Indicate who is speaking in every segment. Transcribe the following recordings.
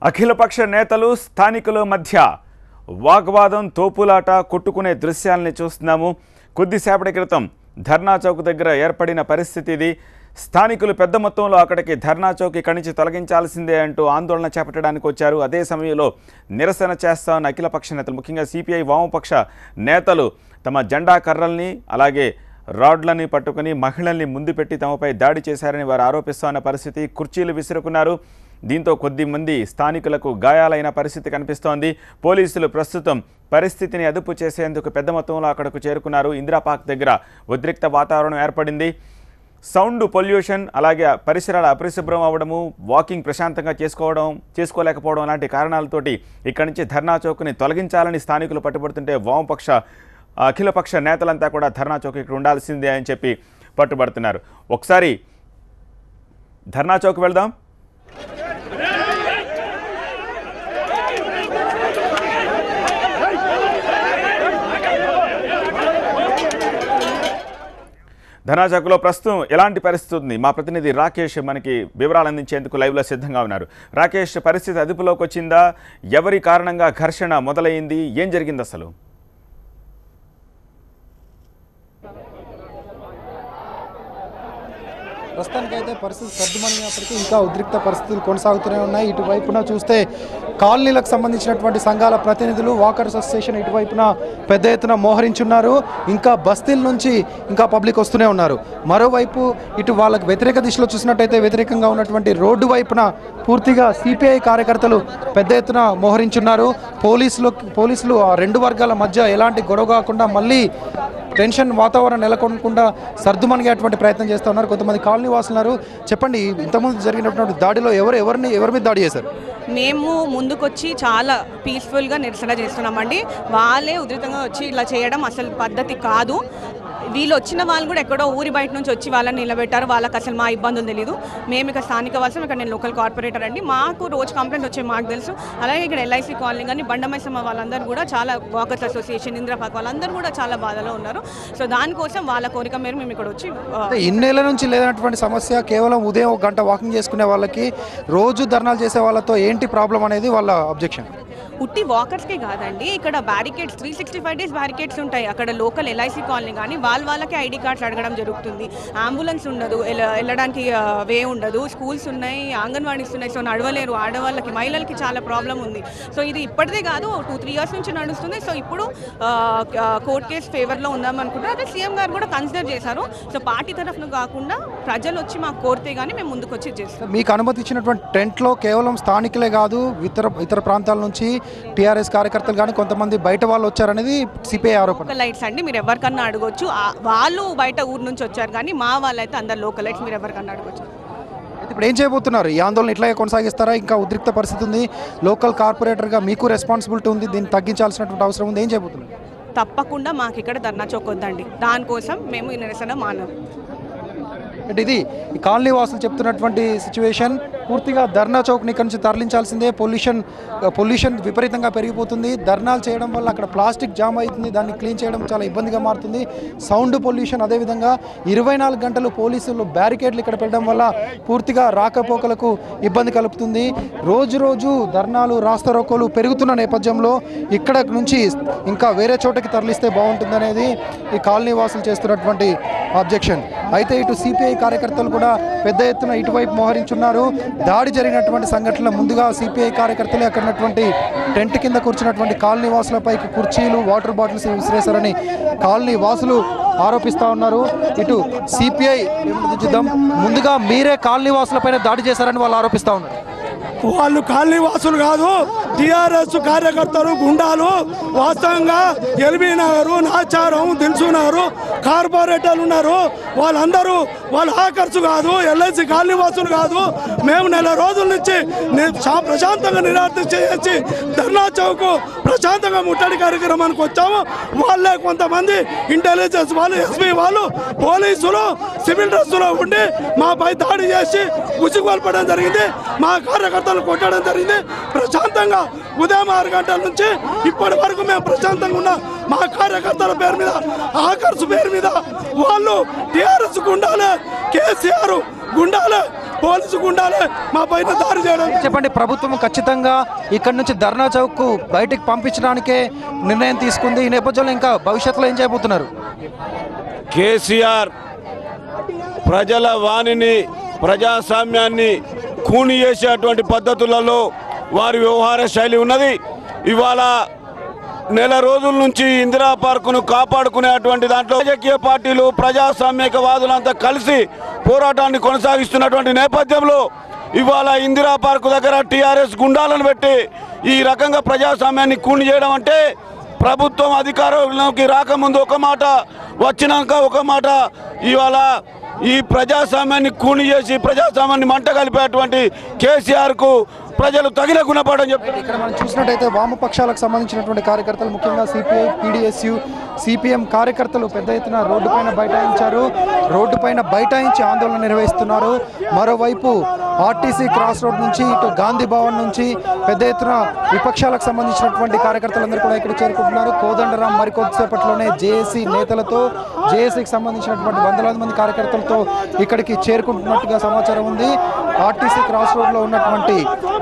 Speaker 1: అఖిలపక్ష నేతలు స్థానికుల మధ్య వాగ్వాదం తోపులాట కొట్టుకునే దృశ్యాలను చూస్తున్నాము. కొద్దిసేపటి క్రితం ధర్నా చౌక్ దగ్గర ఏర్పడిన పరిస్థితి ఇది. స్థానికులు పెద్ద మొత్తంలో అక్కడికి ధర్నా చౌక్ ఇక్కడి నుంచి తొలగించాల్సిందే అంటూ ఆందోళన చేపట్టడానికి వచ్చారు. అదే సమయంలో నిరసన చేస్తామన్న అఖిలపక్ష నేతలు, ముఖ్యంగా సిపిఐ వామపక్ష నేతలు తమ జెండా కర్రల్ని అలాగే రాడ్లని పట్టుకుని మహిళల్ని ముందు పెట్టి తమపై దాడి చేశారని వారు ఆరోపిస్తున్న పరిస్థితి. కుర్చీలు విసురుకున్నారు. దీంతో కొద్దిమంది స్థానికులకు గాయాలైన పరిస్థితి కనిపిస్తోంది. పోలీసులు ప్రస్తుతం పరిస్థితిని అదుపు చేసేందుకు పెద్ద మొత్తంలో అక్కడకు చేరుకున్నారు. ఇందిరాపార్క్ దగ్గర ఉద్రిక్త వాతావరణం ఏర్పడింది. సౌండ్ పొల్యూషన్ అలాగే పరిసరాల అపరిశుభ్రం అవ్వడము, వాకింగ్ ప్రశాంతంగా చేసుకోలేకపోవడం లాంటి కారణాలతోటి ఇక్కడి నుంచి ధర్నా చౌక్ని తొలగించాలని స్థానికులు పట్టుబడుతుంటే వామపక్ష అఖిలపక్ష నేతలంతా కూడా ధర్నా చౌక్ ఇక్కడ ఉండాల్సిందే అని చెప్పి పట్టుబడుతున్నారు. ఒకసారి ధర్నా చౌక్ వెళ్దాం. ధర్నా చౌక్లో ప్రస్తుతం ఎలాంటి పరిస్థితి ఉంది? మా ప్రతినిధి రాకేష్ మనకి వివరాలు అందించేందుకు లైవ్లో సిద్ధంగా ఉన్నారు. రాకేష్, పరిస్థితి అదుపులోకి వచ్చిందా? ఎవరి కారణంగా ఘర్షణ మొదలైంది? ఏం జరిగింది అసలు?
Speaker 2: ప్రస్తుతానికైతే పరిస్థితి సర్దుమణినప్పటికీ ఇంకా ఉద్రిక్త పరిస్థితులు కొనసాగుతూనే ఉన్నాయి. ఇటువైపున చూస్తే కాలనీలకు సంబంధించినటువంటి సంఘాల ప్రతినిధులు, వాకర్స్ అసోసియేషన్ ఇటువైపున పెద్ద ఎత్తున మోహరించున్నారు. ఇంకా బస్తీల నుంచి ఇంకా పబ్లిక్ వస్తూనే ఉన్నారు. మరోవైపు ఇటు వాళ్ళకి వ్యతిరేక దిశలో చూసినట్టయితే వ్యతిరేకంగా ఉన్నటువంటి రోడ్డు వైపున పూర్తిగా సిపిఐ కార్యకర్తలు పెద్ద ఎత్తున మోహరించున్నారు. పోలీసులు ఆ రెండు వర్గాల మధ్య ఎలాంటి గొడవ కాకుండా మళ్ళీ టెన్షన్ వాతావరణం నెలకొనకుండా సర్దుమణిగేటువంటి ప్రయత్నం చేస్తూ ఉన్నారు. కొంతమంది కాలనీ వాసులున్నారు. చెప్పండి, ఇంతకుముందు జరిగినటువంటి దాడిలో ఎవరి మీద దాడి చేశారు?
Speaker 3: మేము ముందుకొచ్చి చాలా పీస్ఫుల్గా నిరసన చేస్తున్నామండి. వాళ్ళే ఉధృతంగా వచ్చి ఇలా చేయడం అసలు పద్ధతి కాదు. వీళ్ళు వచ్చిన వాళ్ళు కూడా ఎక్కడో ఊరి బయట నుంచి వచ్చి వాళ్ళని నిలబెట్టారు. వాళ్ళకి అసలు మా ఇబ్బందులు తెలియదు. మేము ఇక్కడ స్థానిక వాళ్ళం, ఇక్కడ నేను లోకల్ కార్పొరేటర్ అండి. మాకు రోజు కంప్లైంట్స్ వచ్చాయి, మాకు తెలుసు. అలాగే ఇక్కడ ఎల్ఐసి కాలనీ కానీ బండమైసమ్మ వాళ్ళందరూ కూడా చాలా, వాకర్స్ అసోసియేషన్, ఇందిరాపార్క్ వాళ్ళందరూ కూడా చాలా బాధలో ఉన్నారు. సో దానికోసం వాళ్ళ కోరిక మేరకు మేము ఇక్కడ వచ్చి,
Speaker 2: ఇన్నేళ్ల నుంచి లేనటువంటి సమస్య, కేవలం ఉదయం ఒక గంట వాకింగ్ చేసుకునే వాళ్ళకి రోజు ధర్నాలు చేసే వాళ్ళతో ఏంటి ప్రాబ్లం అనేది వాళ్ళ అబ్జెక్షన్.
Speaker 3: ఉట్టి వాకర్స్కే కాదండి, ఇక్కడ బ్యారికేడ్స్ 365 డేస్ బ్యారికేడ్స్ ఉంటాయి. అక్కడ లోకల్ ఎల్ఐసి కాలనీ కానీ వాళ్ళకి ఐడి కార్డ్స్ అడగడం జరుగుతుంది. అంబులెన్స్ ఉండదు, వెళ్ళడానికి వే ఉండదు. స్కూల్స్ ఉన్నాయి, అంగన్వాడీస్ ఉన్నాయి. సో నడవలేరు. ఆడవాళ్ళకి, మహిళలకి చాలా ప్రాబ్లం ఉంది. సో ఇది ఇప్పటిదే కాదు, 2-3 years నుంచి నడుస్తుంది. సో ఇప్పుడు కోర్ట్ కేసు ఫేవర్లో ఉందామనుకుంటారు. అదే సీఎం గారు కూడా కన్సిడర్ చేశారు. సో పార్టీ తరఫున కాకుండా ప్రజలు వచ్చి మాకు కోరితే కానీ మేము ముందుకు వచ్చి చేస్తాం.
Speaker 2: మీకు అనుమతి ఇచ్చినటువంటి టెంట్లో కేవలం స్థానికులే కాదు, ఇతర ప్రాంతాల నుంచి టీఆర్ఎస్ కార్యకర్తలు కానీ కొంతమంది బయట వాళ్ళు వచ్చారనేది సిపిఐ ఆరోపణ.
Speaker 3: లైట్స్ అండి, మీరు ఎవరికన్నా అడగొచ్చు. వాళ్ళు బయట ఊరు నుంచి వచ్చారు కానీ మా వాళ్ళైతే అందరు లోకల్ లైట్స్, మీరు ఎవరికన్నా అడగొచ్చు.
Speaker 2: ఇప్పుడు ఏం చేయబోతున్నారు? ఈ ఆందోళన ఇట్లాగే కొనసాగిస్తారా? ఇంకా ఉద్రిక్త పరిస్థితి ఉంది. లోకల్ కార్పొరేటర్గా మీకు రెస్పాన్సిబిలిటీ ఉంది, దీన్ని తగ్గించాల్సినటువంటి అవసరం ఉంది. ఏం చేయబోతున్నారు?
Speaker 3: తప్పకుండా మాకు ఇక్కడ ధర్నా చౌక్ వద్దండి. దానికోసం మేము ఈ నిరసన మానవు.
Speaker 2: అంటే ఇది ఈ కాలనీ వాసులు చెప్తున్నటువంటి సిచ్యువేషన్. పూర్తిగా ధర్నా చౌక్ని ఇక్కడి నుంచి తరలించాల్సిందే. పొల్యూషన్ విపరీతంగా పెరిగిపోతుంది. ధర్నాలు చేయడం వల్ల అక్కడ ప్లాస్టిక్ జామ్ అవుతుంది. దాన్ని క్లీన్ చేయడం చాలా ఇబ్బందిగా మారుతుంది. సౌండ్ పొల్యూషన్, అదేవిధంగా 24 గంటలు పోలీసులు బ్యారికేడ్లు ఇక్కడ పెట్టడం వల్ల పూర్తిగా రాకపోకలకు ఇబ్బంది కలుపుతుంది. రోజు ధర్నాలు, రాస్తారోకోలు పెరుగుతున్న నేపథ్యంలో ఇక్కడ నుంచి ఇంకా వేరే చోటకి తరలిస్తే బాగుంటుందనేది ఈ కాలనీ వాసులు చేస్తున్నటువంటి అబ్జెక్షన్. అయితే ఇటు సిపిఐ కార్యకర్తలు కూడా పెద్ద ఎత్తున ఇటువైపు మోహరించున్నారు. దాడి జరిగినటువంటి సంఘటనలో ముందుగా సిపిఐ కార్యకర్తలు అక్కడ ఉన్నటువంటి టెంట్ కింద కూర్చున్నటువంటి కాలనీ వాసులపైకి కుర్చీలు, వాటర్ బాటిల్స్ విసిరేశారని కాలనీ వాసులు ఆరోపిస్తూ ఉన్నారు. ఇటు సిపిఐ చూద్దాం, ముందుగా మీరే కాలనీ వాసులపైన దాడి చేశారని వాళ్ళు ఆరోపిస్తూ ఉన్నారు.
Speaker 4: వాళ్ళు కాలనీ వాసులు కాదు, టీఆర్ఎస్ కార్యకర్తలు, గుండాలు. వాస్తవంగా ఎల్బీ నగరు, నాచారం, దిల్సునగరు కార్పొరేటర్లు ఉన్నారు. వాళ్ళందరూ వాళ్ళ హాకర్స్ కాదు, ఎల్ఐసి కాలనీ వాసులు కాదు. మేము నెల రోజుల నుంచి ప్రశాంతంగా నిరాదీక్ష చేసి ధర్నా చౌక్ ప్రశాంతంగా ముట్టడి కార్యక్రమానికి వచ్చాము. వాళ్ళే కొంతమంది ఇంటెలిజెన్స్ వాళ్ళు, ఎస్పీ వాళ్ళు, పోలీసులు సివిల్ డ్రెస్సులో ఉండి మాపై దాడి చేసి ఉసిగొల్పడం జరిగింది. మా కార్యకర్తలు కొట్టడం జరిగింది. ప్రశాంతంగా ఉదయం 6 గంటల నుంచి ఇప్పటి వరకు మేము ప్రశాంతంగా ఉన్నాం. మా కార్యకర్తల పేరు మీద, ఆకర్ష్ పేరు మీద వాళ్ళు టీఆర్ఎస్ గుండాలే, కేసీఆర్ గుండాలే, పోలీసు గుండాలే మా పైన దాడి చేయడం.
Speaker 2: చెప్పండి, ప్రభుత్వం ఖచ్చితంగా ఇక్కడి నుంచి ధర్నా చౌక్ బయటికి పంపించడానికే నిర్ణయం తీసుకుంది. ఈ నేపథ్యంలో ఇంకా భవిష్యత్తులో ఏం చేయబోతున్నారు?
Speaker 5: కేసీఆర్ ప్రజల వాణిని, ప్రజాస్వామ్యాన్ని కూని చేసేటువంటి పద్ధతులలో వారి వ్యవహార శైలి ఉన్నది. ఇవాళ నెల రోజుల నుంచి ఇందిరా పార్కును కాపాడుకునేటువంటి దాంట్లో రాజకీయ పార్టీలు, ప్రజాస్వామ్యవాదులంతా కలిసి పోరాటాన్ని కొనసాగిస్తున్నటువంటి నేపథ్యంలో ఇవాళ ఇందిరా పార్కు దగ్గర టీఆర్ఎస్ గుండాలను పెట్టి ఈ రకంగా ప్రజాస్వామ్యాన్ని కూని చేయడం అంటే, ప్రభుత్వం అధికారంలోకి రాకముందు ఒక మాట, వచ్చినాక ఒక మాట, ఇవాళ ఈ ప్రజాస్వామ్యాన్ని కూని చేసి ప్రజాస్వామ్యాన్ని మంట కలిపేటువంటి కేసీఆర్కు ప్రజలు తగిన గుణపాఠం చెప్తారు.
Speaker 2: ఇక్కడ మనం చూసినట్టయితే వామపక్షాలకు సంబంధించినటువంటి కార్యకర్తలు, ముఖ్యంగా సిపిఐ, పీడీఎస్యు, సిపిఎం కార్యకర్తలు పెద్ద ఎత్తున రోడ్డుపైన బైఠాయించారు. రోడ్డుపైన బైఠాయించి ఆందోళన నిర్వహిస్తున్నారు. మరోవైపు ఆర్టీసీ క్రాస్ రోడ్ నుంచి ఇటు గాంధీ భవన్ నుంచి పెద్ద ఎత్తున విపక్షాలకు సంబంధించినటువంటి కార్యకర్తలందరూ కూడా ఇక్కడ చేరుకుంటున్నారు. కోదండరాం మరికొద్దిసేపట్లోనే జేఏసీ నేతలతో, జేఏసీకి సంబంధించినటువంటి వందలాది మంది కార్యకర్తలతో ఇక్కడికి చేరుకుంటున్నట్టుగా సమాచారం ఉంది. ఆర్టీసీ క్రాస్ రోడ్లో ఉన్నటువంటి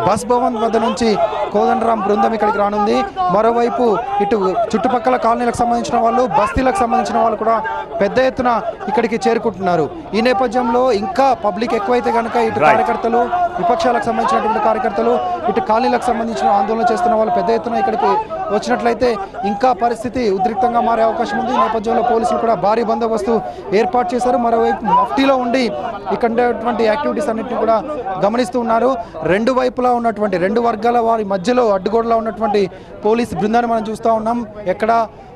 Speaker 2: బస్ భవన్ వద్ద నుంచి కోదండరాం బృందం ఇక్కడికి రానుంది. మరోవైపు ఇటు చుట్టుపక్కల కాలనీలకు సంబంధించిన వాళ్ళు, బస్తీలకు సంబంధించిన వాళ్ళు కూడా పెద్ద ఎత్తున ఇక్కడికి చేరుకుంటున్నారు. ఈ నేపథ్యంలో ఇంకా పబ్లిక్ ఎక్కువైతే కనుక ఇటు కార్యకర్తలు, విపక్షాలకు సంబంధించినటువంటి కార్యకర్తలు, ఇటు కాలనీలకు సంబంధించిన ఆందోళన చేస్తున్న వాళ్ళు పెద్ద ఎత్తున ఇక్కడికి వచ్చినట్లయితే ఇంకా పరిస్థితి ఉద్రిక్తంగా మారే అవకాశం ఉంది. ఈ నేపథ్యంలో పోలీసులు కూడా భారీ బందోబస్తు ఏర్పాటు చేశారు. మరోవైపు మఫ్టీలో ఉండి ఇక్కడ ఉండేటువంటి యాక్టివిటీస్ అన్నింటినీ కూడా గమనిస్తూ ఉన్నారు. రెండు వైపులా ఉన్నటువంటి, రెండు వర్గాల వారి మధ్యలో అడ్డుగోడలా ఉన్నటువంటి పోలీసు బృందాన్ని మనం చూస్తూ ఉన్నాం. ఎక్కడ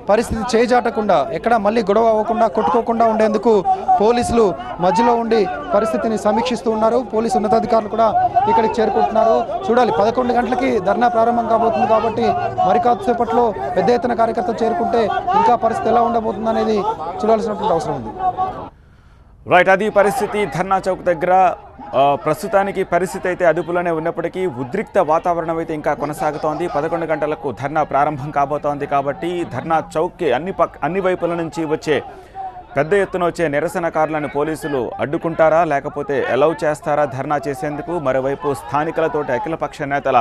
Speaker 2: పరిస్థితి చేజాటకుండా, ఎక్కడ మళ్ళీ గొడవ అవ్వకుండా, కొట్టుకోకుండా ఉండేందుకు పోలీసులు మధ్యలో ఉండి పరిస్థితిని సమీక్షిస్తూ ఉన్నారు. పోలీసు ఉన్నతాధికారులు కూడా ఇక్కడికి చేరుకుంటున్నారు. చూడాలి, 11 గంటలకి ధర్నా ప్రారంభం కాబోతుంది కాబట్టి మరి కాసేపట్లో పెద్ద ఎత్తున కార్యకర్తలు చేరుకుంటే ఇంకా పరిస్థితి ఎలా ఉండబోతుంది అనేది చూడాల్సినటువంటి అవసరం ఉంది.
Speaker 1: రైట్, అది పరిస్థితి ధర్నా చౌక్ దగ్గర. ప్రస్తుతానికి పరిస్థితి అయితే అదుపులోనే ఉన్నప్పటికీ ఉద్రిక్త వాతావరణం అయితే ఇంకా కొనసాగుతోంది. 11 గంటలకు ధర్నా ప్రారంభం కాబోతోంది కాబట్టి ధర్నా చౌక్కి అన్ని వైపుల నుంచి వచ్చే పెద్ద ఎత్తున వచ్చే నిరసనకారులను పోలీసులు అడ్డుకుంటారా, లేకపోతే అలౌ చేస్తారా ధర్నా చేసేందుకు? మరోవైపు స్థానికులతోటి అఖిలపక్ష నేతల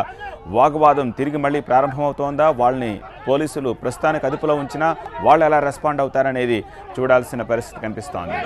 Speaker 1: వాగ్వాదం తిరిగి మళ్ళీ ప్రారంభమవుతోందా? వాళ్ళని పోలీసులు ప్రస్తుతానికి అదుపులో ఉంచినా వాళ్ళు ఎలా రెస్పాండ్ అవుతారనేది చూడాల్సిన పరిస్థితి కనిపిస్తోంది.